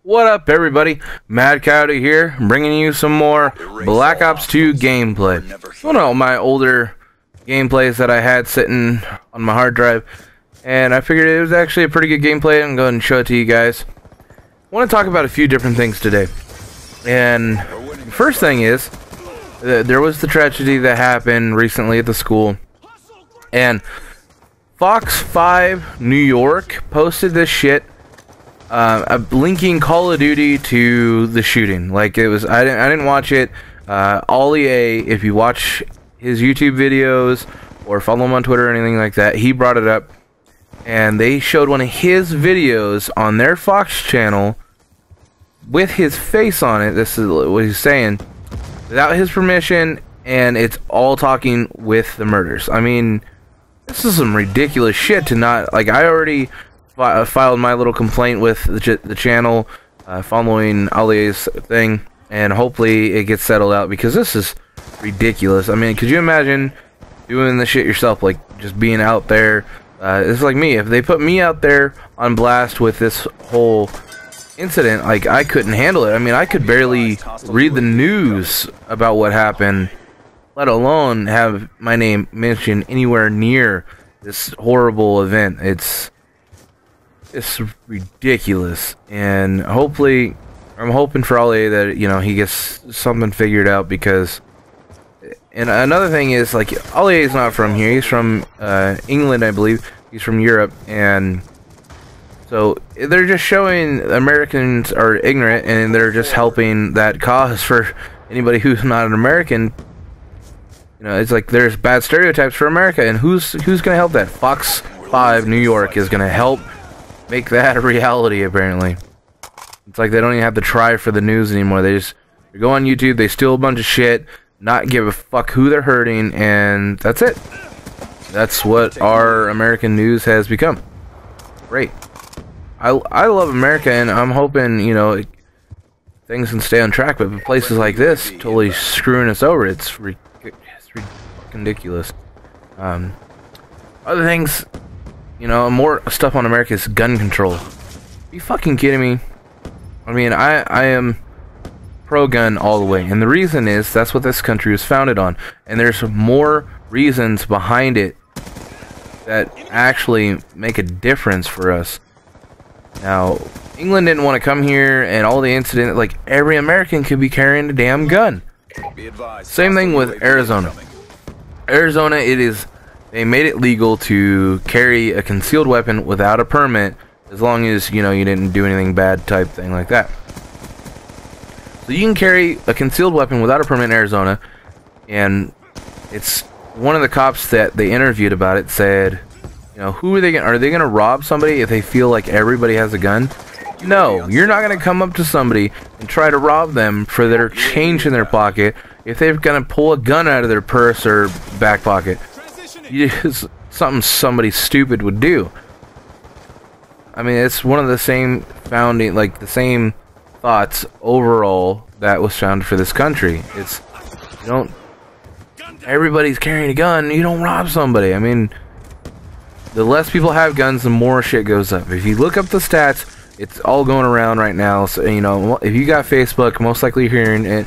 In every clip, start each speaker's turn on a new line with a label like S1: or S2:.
S1: What up, everybody? Mad Coyote here, bringing you some more Black Ops 2 gameplay. One of my older gameplays that I had sitting on my hard drive, and I figured it was actually a pretty good gameplay. I'm going to show it to you guys. I want to talk about a few different things today. And the first thing is, there was the tragedy that happened recently at the school, and Fox 5 New York posted this shit. Linking Call of Duty to the shooting. Like, it was, I didn't watch it. Ollie A, if you watch his YouTube videos or follow him on Twitter or anything like that, he brought it up, and they showed one of his videos on their Fox channel with his face on it. This is what he's saying, without his permission, and it's all talking with the murders. I mean, this is some ridiculous shit to not, like, I already filed my little complaint with the channel following Ali's thing, and hopefully it gets settled out, because this is ridiculous. I mean, could you imagine doing the shit yourself, like just being out there? It's like me. If they put me out there on blast with this whole incident, like, I couldn't handle it. I mean, I could barely read the news about what happened, let alone have my name mentioned anywhere near this horrible event. It's ridiculous, and hopefully, I'm hoping for Ollie that, you know, he gets something figured out, because, and another thing is, like, Ollie is not from here. He's from England, I believe. He's from Europe, and so they're just showing Americans are ignorant, and they're just helping that cause for anybody who's not an American. You know, it's like there's bad stereotypes for America, and who's gonna help that? Fox 5 New York is gonna help make that a reality, apparently. It's like they don't even have to try for the news anymore. They go on YouTube, they steal a bunch of shit, not give a fuck who they're hurting, and that's it. That's what our American news has become. Great. I love America, and I'm hoping, you know, things can stay on track, but places like this totally screwing us over. It's ridiculous. Other things, you know, more stuff on America is gun control. Are you fucking kidding me? I mean, I am pro-gun all the way, and the reason is that's what this country was founded on, and there's more reasons behind it that actually make a difference for us. Now, England didn't want to come here, and all the incident, like, every American could be carrying a damn gun. Same thing with Arizona. Arizona, they made it legal to carry a concealed weapon without a permit, as long as, you know, you didn't do anything bad type thing like that. So you can carry a concealed weapon without a permit in Arizona, and it's one of the cops that they interviewed about it said, you know, are they gonna rob somebody if they feel like everybody has a gun? No, you're not gonna come up to somebody and try to rob them for their change in their pocket if they're gonna pull a gun out of their purse or back pocket. It's something somebody stupid would do. I mean, it's one of the same founding, like, the same thoughts overall that was founded for this country. It's, you don't, everybody's carrying a gun, you don't rob somebody. I mean, the less people have guns, the more shit goes up. If you look up the stats, it's all going around right now. So, you know, if you got Facebook, most likely you're hearing it.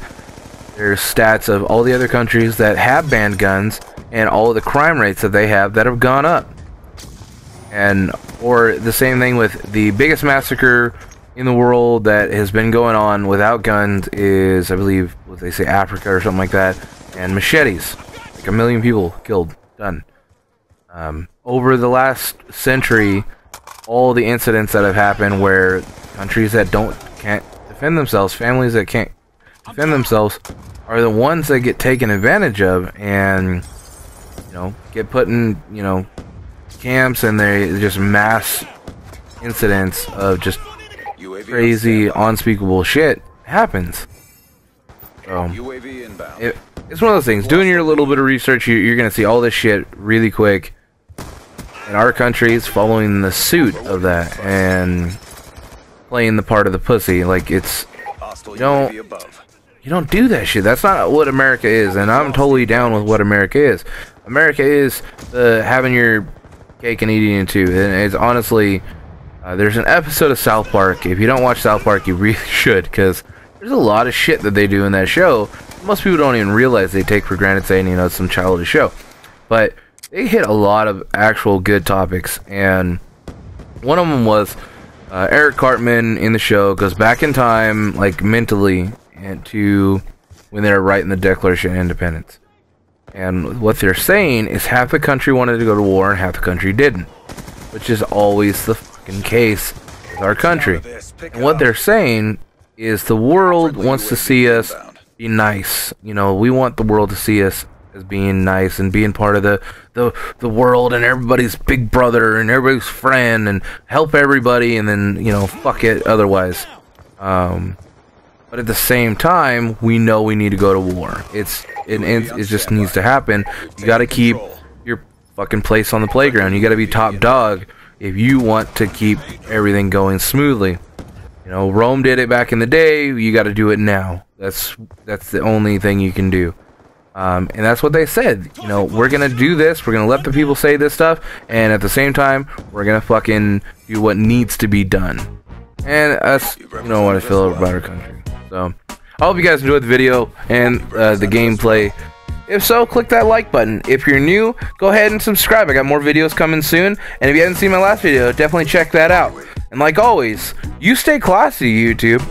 S1: There's stats of all the other countries that have banned guns, and all of the crime rates that they have that have gone up. And, or the same thing with the biggest massacre in the world that has been going on without guns is, I believe, what they say, Africa or something like that, and machetes. Like 1 million people killed, done. Over the last century, all the incidents that have happened where countries that can't defend themselves, families that can't defend themselves, are the ones that get taken advantage of, and, you know, get put in, you know, camps, and they just mass incidents of just crazy, unspeakable shit happens. So, it's one of those things. Doing your little bit of research, you're gonna see all this shit really quick. And our country is following the suit of that and playing the part of the pussy. Like, it's, you don't do that shit. That's not what America is, and I'm totally down with what America is. America is having your cake and eating it too, and it's honestly, There's an episode of South Park. If you don't watch South Park, you really should, because there's a lot of shit that they do in that show. Most people don't even realize. They take for granted, saying, you know, it's some childish show. But they hit a lot of actual good topics, and one of them was Eric Cartman in the show goes back in time, like mentally, and to when they were writing the Declaration of Independence. And what they're saying is half the country wanted to go to war and half the country didn't, which is always the fucking case with our country. And what they're saying is the world wants to see us be nice. You know, we want the world to see us as being nice and being part of the world and everybody's big brother and everybody's friend and help everybody, and then, you know, fuck it otherwise. But at the same time, we know we need to go to war. It just needs to happen. You got to keep your fucking place on the playground. You got to be top dog if you want to keep everything going smoothly. You know, Rome did it back in the day. You got to do it now. That's the only thing you can do. And that's what they said. You know, we're gonna do this. We're gonna let the people say this stuff, and at the same time, we're gonna fucking do what needs to be done. And that's, you know, what I feel about our country. So I hope you guys enjoyed the video and the gameplay. If so, click that like button. If you're new, go ahead and subscribe. I got more videos coming soon. And if you haven't seen my last video, definitely check that out. And like always, you stay classy, YouTube.